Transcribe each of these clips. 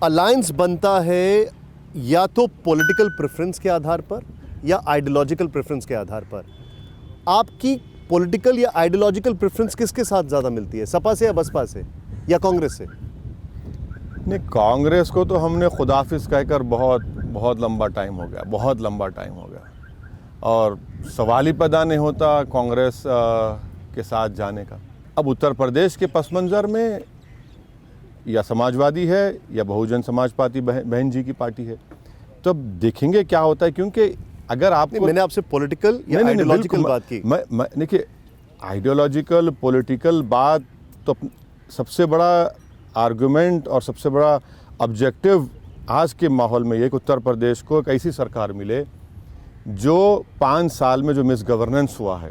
Alliance बनता है या तो पॉलिटिकल प्रेफरेंस के आधार पर या आइडियोलॉजिकल प्रेफरेंस के आधार पर। आपकी पॉलिटिकल या आइडियोलॉजिकल प्रेफरेंस किसके साथ ज़्यादा मिलती है, सपा से या बसपा से या कांग्रेस से? नहीं, कांग्रेस को तो हमने खुदाफिज कहकर बहुत बहुत लंबा टाइम हो गया, बहुत लंबा टाइम हो गया, और सवाल ही पैदा नहीं होता कांग्रेस के साथ जाने का। अब उत्तर प्रदेश के पस मंज़र में या समाजवादी है या बहुजन समाज पार्टी बहन जी की पार्टी है, तो अब देखेंगे क्या होता है। क्योंकि अगर आपको, मैंने आपसे पॉलिटिकल या आइडियोलॉजिकल बात की। मैं देखिए, आइडियोलॉजिकल पॉलिटिकल बात तो सबसे बड़ा आर्गुमेंट और सबसे बड़ा ऑब्जेक्टिव आज के माहौल में ये कि उत्तर प्रदेश को एक ऐसी सरकार मिले जो 5 साल में जो मिस गवर्नेंस हुआ है,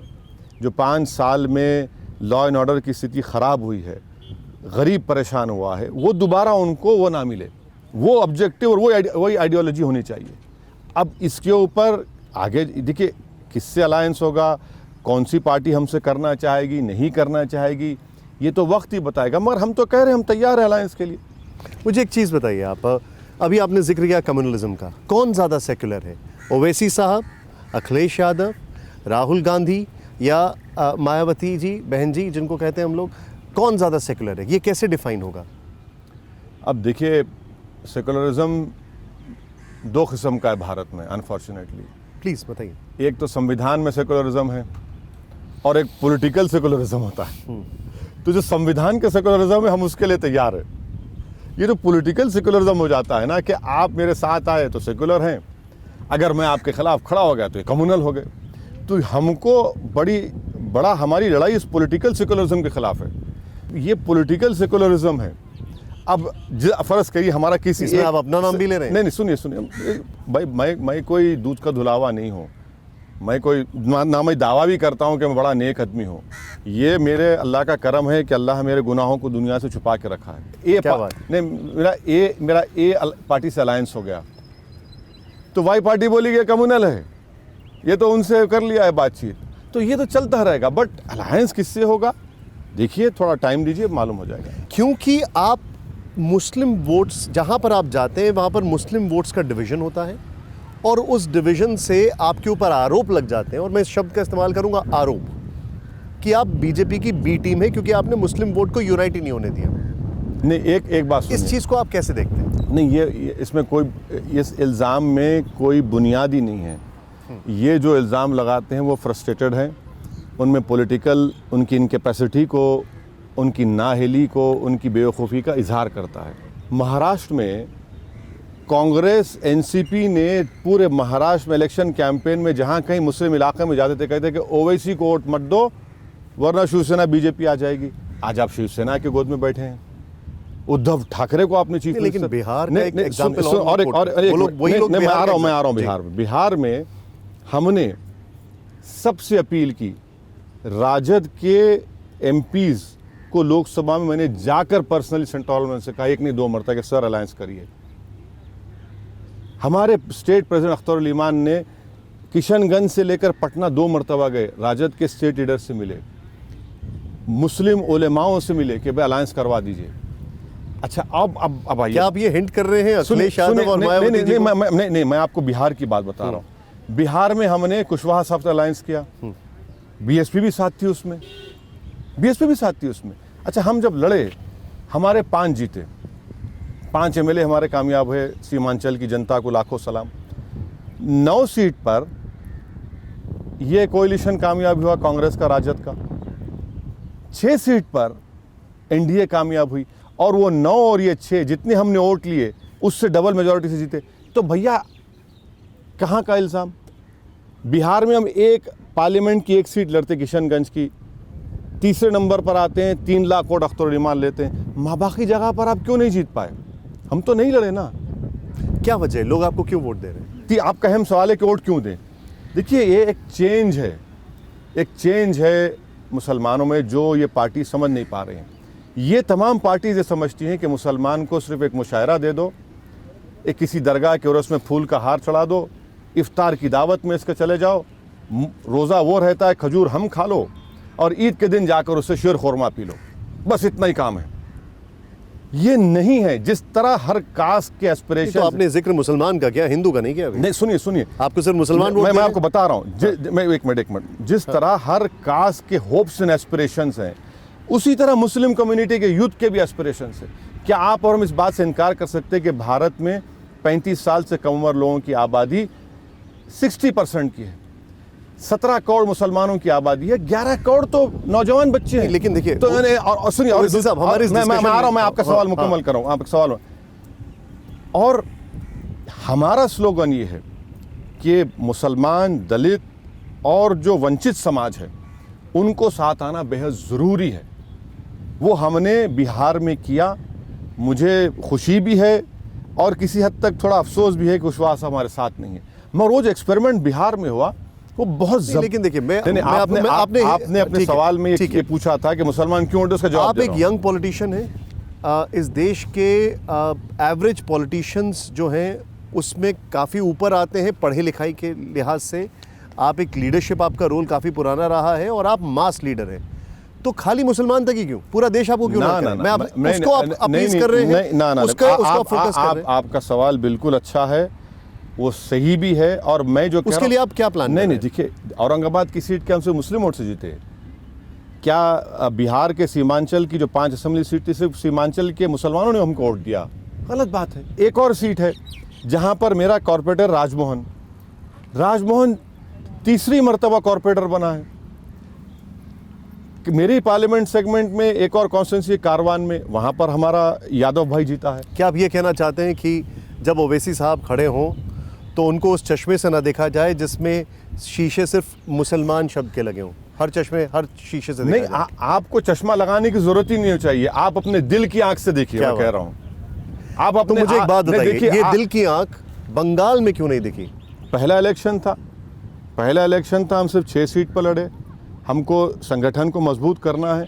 जो 5 साल में लॉ एंड ऑर्डर की स्थिति ख़राब हुई है, गरीब परेशान हुआ है, वो दोबारा उनको वो ना मिले। वो ऑब्जेक्टिव और वही आइडियोलॉजी होनी चाहिए। अब इसके ऊपर आगे देखिए किससे अलायंस होगा, कौन सी पार्टी हमसे करना चाहेगी नहीं करना चाहेगी, ये तो वक्त ही बताएगा। मगर हम तो कह रहे हैं हम तैयार हैं अलायंस के लिए। मुझे एक चीज़ बताइए आप, अभी आपने जिक्र किया कम्युनलिज्म का, कौन ज़्यादा सेक्युलर है, ओवैसी साहब, अखिलेश यादव, राहुल गांधी या मायावती जी बहन जी जिनको कहते हैं हम लोग, कौन ज़्यादा सेक्युलर है? ये कैसे डिफाइन होगा? अब देखिए, सेकुलरिज्म 2 किस्म का है भारत में, अनफॉर्चुनेटली। प्लीज़ बताइए। एक तो संविधान में सेकुलरिज्म है और एक पॉलिटिकल सेकुलरिज्म होता है। तो जो संविधान के सेकुलरिज्म है हम उसके लिए तैयार है। ये जो पॉलिटिकल सेकुलरिज्म हो जाता है ना कि आप मेरे साथ आए तो सेकुलर हैं, अगर मैं आपके खिलाफ खड़ा हो गया तो ये कम्युनल हो गए। तो हमको बड़ा हमारी लड़ाई इस पॉलिटिकल सेकुलरिज्म के खिलाफ है। ये पॉलिटिकल सेकुलरिज्म है। अब फर्ज करिए हमारा किसी, इसमें आप अपना नाम भी ले रहे हैं? नहीं, सुनिए भाई, मैं कोई दूध का धुलावा नहीं हूँ, मैं कोई ना मैं दावा भी करता हूँ कि मैं बड़ा नेक आदमी हूँ। ये मेरे अल्लाह का करम है कि अल्लाह मेरे गुनाहों को दुनिया से छुपा के रखा है। क्या बात? नहीं, मेरा ए पार्टी से अलायंस हो गया तो वाई पार्टी बोली कि कम्युनल है, ये तो उनसे कर लिया है बातचीत, तो ये तो चलता रहेगा। बट अलायंस किससे होगा, देखिए थोड़ा टाइम दीजिए, मालूम हो जाएगा। क्योंकि आप मुस्लिम वोट्स, जहाँ पर आप जाते हैं वहाँ पर मुस्लिम वोट्स का डिवीज़न होता है और उस डिवीज़न से आपके ऊपर आरोप लग जाते हैं, और मैं इस शब्द का इस्तेमाल करूँगा आरोप, कि आप बीजेपी की बी टीम है क्योंकि आपने मुस्लिम वोट को यूनाइट ही नहीं होने दिया। नहीं, एक बात सुनिए। इस चीज़ को आप कैसे देखते हैं? नहीं, ये इसमें कोई, इस इल्ज़ाम में कोई बुनियादी नहीं है। ये जो इल्ज़ाम लगाते हैं वो फ्रस्ट्रेटेड हैं, उनमें पॉलिटिकल उनकी इनकैपेसिटी को, उनकी नाअहली को, उनकी बेवकूफ़ी का इजहार करता है। महाराष्ट्र में कांग्रेस एनसीपी ने पूरे महाराष्ट्र में इलेक्शन कैंपेन में जहाँ कहीं मुस्लिम इलाके में जाते थे कहते कि ओवैसी को वोट मत दो वरना शिवसेना बीजेपी आ जाएगी। आज आप शिवसेना के गोद में बैठे हैं। उद्धव ठाकरे को आपने चीफ लेकिन बिहार का एक एग्जांपल मैं आ रहा हूँ बिहार में हमने सबसे अपील की, राजद के एमपीज को लोकसभा में मैंने जाकर पर्सनली सेंट्रल में से कहा, एक नहीं 2 मरतबा कि सर अलायंस करिए। हमारे स्टेट प्रेसिडेंट अख्तर उल ईमान ने किशनगंज से लेकर पटना 2 मरतबा गए, राजद के स्टेट लीडर से मिले, मुस्लिम उलेमाओं से मिले कि भाई अलायंस करवा दीजिए। अच्छा, अब आइए, क्या आप ये हिंट कर रहे हैं अखिलेश यादव और मायावती जी को? नहीं, मैं आपको बिहार की बात बता रहा हूँ। बिहार में हमने कुशवाहा साहब से अलायंस किया, बीएसपी भी साथ थी उसमें, अच्छा, हम जब लड़े हमारे 5 जीते, 5 एमएलए हमारे कामयाब हुए, सीमांचल की जनता को लाखों सलाम। 9 सीट पर यह कोalition कामयाब हुआ कांग्रेस का, राजद का। 6 सीट पर एनडीए कामयाब हुई, और वो 9 और ये 6 जितने हमने वोट लिए उससे डबल मेजॉरिटी से जीते। तो भैया कहाँ का इल्ज़ाम? बिहार में हम एक पार्लियामेंट की 1 सीट लड़ते किशनगंज की, तीसरे नंबर पर आते हैं, 3 लाख वोट अख्तर उल ईमान लेते हैं। बाकी जगह पर आप क्यों नहीं जीत पाए? हम तो नहीं लड़े ना। क्या वजह है, लोग आपको क्यों वोट दे रहे हैं? आपका अहम सवाल है कि वोट क्यों दें। देखिए, ये एक चेंज है मुसलमानों में जो ये पार्टी समझ नहीं पा रहे हैं। ये तमाम पार्टीज ये समझती हैं कि मुसलमान को सिर्फ एक मुशायरा दे दो, एक किसी दरगाह के उर्स में फूल का हार चढ़ा दो, इफ्तार की दावत में इसके चले जाओ, रोज़ा वो रहता है, खजूर हम खा लो, और ईद के दिन जाकर उससे शीर खुरमा पी लो, बस इतना ही काम है। ये नहीं है। जिस तरह हर कास्ट के तो एस्पिरेशन, आपने जिक्र मुसलमान का किया, हिंदू का नहीं किया अभी। नहीं सुनिए सुनिए, आपको सिर्फ मुसलमान वोट मैं दे रहे आपको बता रहा हूँ, मैं एक मिनट, जिस तरह हर कास्ट के होप्स एंड एस्पिरेशंस हैं, उसी तरह मुस्लिम कम्युनिटी के यूथ के भी एस्पिरेशंस हैं। क्या आप और हम इस बात से इनकार कर सकते हैं कि भारत में 35 साल से कम उम्र लोगों की आबादी 60% की है, 17 करोड़ मुसलमानों की आबादी है, 11 करोड़ तो नौजवान बच्चे हैं। लेकिन देखिए, तो और सुनिए, और ओवैसी साहब, हमारी इस मैं आ discussion रहा हूं, मैं में- आपका सवाल हाँ, मुकम्मल कर रहा हूं, आपका सवाल। और हमारा स्लोगन ये है कि मुसलमान, दलित और जो वंचित समाज है उनको साथ आना बेहद ज़रूरी है। वो हमने बिहार में किया, मुझे खुशी भी है और किसी हद तक थोड़ा अफसोस भी है कि विश्वास हमारे साथ नहीं है। मगर वो जो एक्सपेरिमेंट बिहार में हुआ वो बहुत लेकिन देखिए, आपने अपने ठीक है, सवाल में ठीक ये है। पूछा था कि मुसलमान क्यों होते, उसका जवाब आप दे एक रहा हूं। यंग पॉलिटिशियन हैं, इस देश के एवरेज पॉलिटिशियंस जो हैं उसमें काफ़ी ऊपर आते हैं पढ़े लिखाई के लिहाज से। आप एक लीडरशिप, आपका रोल काफ़ी पुराना रहा है और आप मास लीडर हैं, तो खाली मुसलमान तक ही क्यों, पूरा देश आपको क्यों ना करे? मैं उसको आप अपील कर रहे हैं, उसका फोकस कर रहे हैं। आपका सवाल बिल्कुल अच्छा है, वो सही भी है। और मैं जो उसके लिए आप क्या प्लान कर रहे नहीं, हैं? देखिए, औरंगाबाद की सीट के हमसे मुस्लिम वोट से जीते। क्या बिहार के सीमांचल की जो 5 असेंबली सीट थी, सिर्फ सीमांचल के मुसलमानों ने हमको वोट दिया? गलत बात है। एक और सीट है जहां पर मेरा कॉर्पोरेटर राजमोहन तीसरी मर्तबा कॉर्पोरेटर बना है। कि मेरी पार्लियामेंट सेगमेंट में एक और कॉन्स्टिट्यूंसी कारवान में, वहां पर हमारा यादव भाई जीता है। क्या आप ये कहना चाहते हैं कि जब ओवैसी साहब खड़े हों तो उनको उस चश्मे से ना देखा जाए जिसमें शीशे सिर्फ मुसलमान शब्द के लगे हों? हर चश्मे, हर शीशे से देखा नहीं, जाए। आपको चश्मा लगाने की जरूरत ही नहीं चाहिए, आप अपने दिल की आंख से देखिए। मैं कह रहा हूं, आप तो अपने मुझे एक बात नहीं, बताइए, देखिए, ये दिल की आंख बंगाल में क्यों नहीं दिखी? पहला इलेक्शन था, हम सिर्फ 6 सीट पर लड़े। हमको संगठन को मजबूत करना है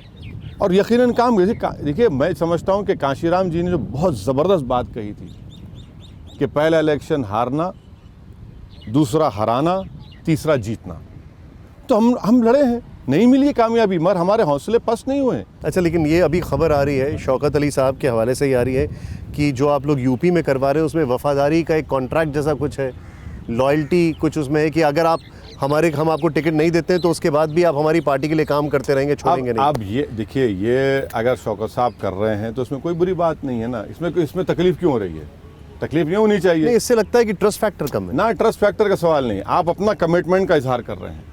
और यकीनन काम। देखिए, मैं समझता हूं कि कांशीराम जी ने जो बहुत ज़बरदस्त बात कही थी कि पहला इलेक्शन हारना, दूसरा हराना, तीसरा जीतना। तो हम लड़े हैं, नहीं मिली कामयाबी, मगर हमारे हौसले पस्त नहीं हुए। अच्छा, लेकिन ये अभी खबर आ रही है, शौकत अली साहब के हवाले से ही आ रही है कि जो आप लोग यूपी में करवा रहे हो उसमें वफादारी का एक कॉन्ट्रैक्ट जैसा कुछ है, लॉयल्टी कुछ उसमें है कि अगर हम आपको टिकट नहीं देते हैं तो उसके बाद भी आप हमारी पार्टी के लिए काम करते रहेंगे, छोड़ेंगे नहीं। अब ये देखिए, ये अगर शौकत साहब कर रहे हैं तो इसमें कोई बुरी बात नहीं है ना। इसमें तकलीफ क्यों हो रही है? तकलीफ नहीं होनी चाहिए। नहीं, इससे लगता है कि ट्रस्ट फैक्टर कम है ना, ट्रस्ट फैक्टर का सवाल नहीं। आप अपना कमिटमेंट का इजहार कर रहे हैं,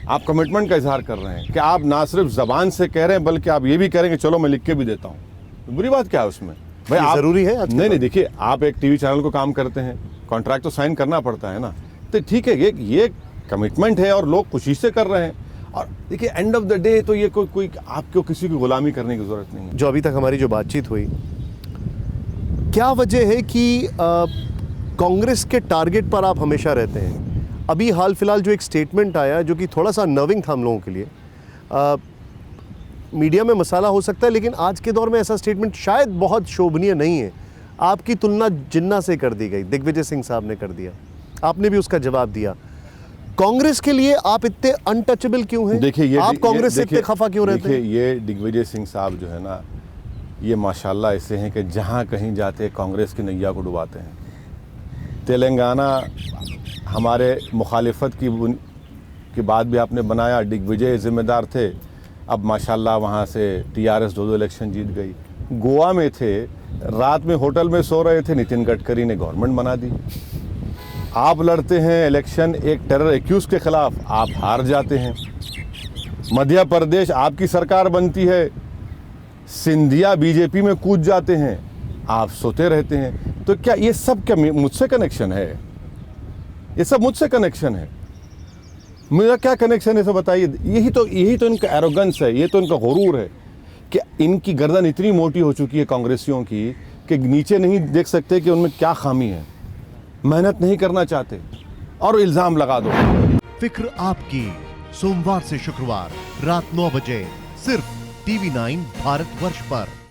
आप कमिटमेंट का इजहार कर रहे हैं कि आप ना सिर्फ जबान से कह रहे हैं बल्कि आप ये भी कह रहे हैं कि चलो मैं लिख के भी देता हूँ। तो बुरी बात क्या है उसमें? भाई ये आप जरूरी है आज के नहीं, दौर? देखिए, आप एक टीवी चैनल को काम करते हैं, कॉन्ट्रैक्ट तो साइन करना पड़ता है ना। तो ठीक है, ये कमिटमेंट है और लोग खुशी से कर रहे हैं। और देखिए, एंड ऑफ द डे तो ये कोई आपको किसी की गुलामी करने की जरूरत नहीं है। जो अभी तक हमारी जो बातचीत हुई, क्या वजह है कि कांग्रेस के टारगेट पर आप हमेशा रहते हैं? अभी हाल फिलहाल जो एक स्टेटमेंट आया जो कि थोड़ा सा नर्विंग था हम लोगों के लिए, मीडिया में मसाला हो सकता है लेकिन आज के दौर में ऐसा स्टेटमेंट शायद बहुत शोभनीय नहीं है। आपकी तुलना जिन्ना से कर दी गई, दिग्विजय सिंह साहब ने कर दिया, आपने भी उसका जवाब दिया। कांग्रेस के लिए आप इतने अनटचेबल क्यों हैं? देखिए, आप कांग्रेस से इतने खफा क्यों रहते हैं? देखिए, ये दिग्विजय सिंह साहब जो है ना, ये माशाल्लाह ऐसे हैं कि जहाँ कहीं जाते कांग्रेस की नैया को डुबाते हैं। तेलंगाना हमारे मुखालिफत की बात भी आपने बनाया, दिग्विजय जिम्मेदार थे, अब माशाल्लाह वहाँ से टीआरएस 2 इलेक्शन जीत गई। गोवा में थे, रात में होटल में सो रहे थे, नितिन गडकरी ने गवर्नमेंट बना दी। आप लड़ते हैं इलेक्शन एक टेरर एक्यूज के खिलाफ, आप हार जाते हैं। मध्य प्रदेश आपकी सरकार बनती है, सिंधिया बीजेपी में कूद जाते हैं, आप सोते रहते हैं। तो क्या ये सब क्या मुझसे कनेक्शन है? ये सब मुझसे कनेक्शन है? मेरा क्या कनेक्शन है, सब बताइए। यही तो इनका एरोगेंस है, ये तो इनका गुरूर है कि इनकी गर्दन इतनी मोटी हो चुकी है कांग्रेसियों की कि नीचे नहीं देख सकते कि उनमें क्या खामी है, मेहनत नहीं करना चाहते और इल्जाम लगा दो। फिक्र आपकी, सोमवार से शुक्रवार रात 9 बजे सिर्फ TV9 भारतवर्ष पर।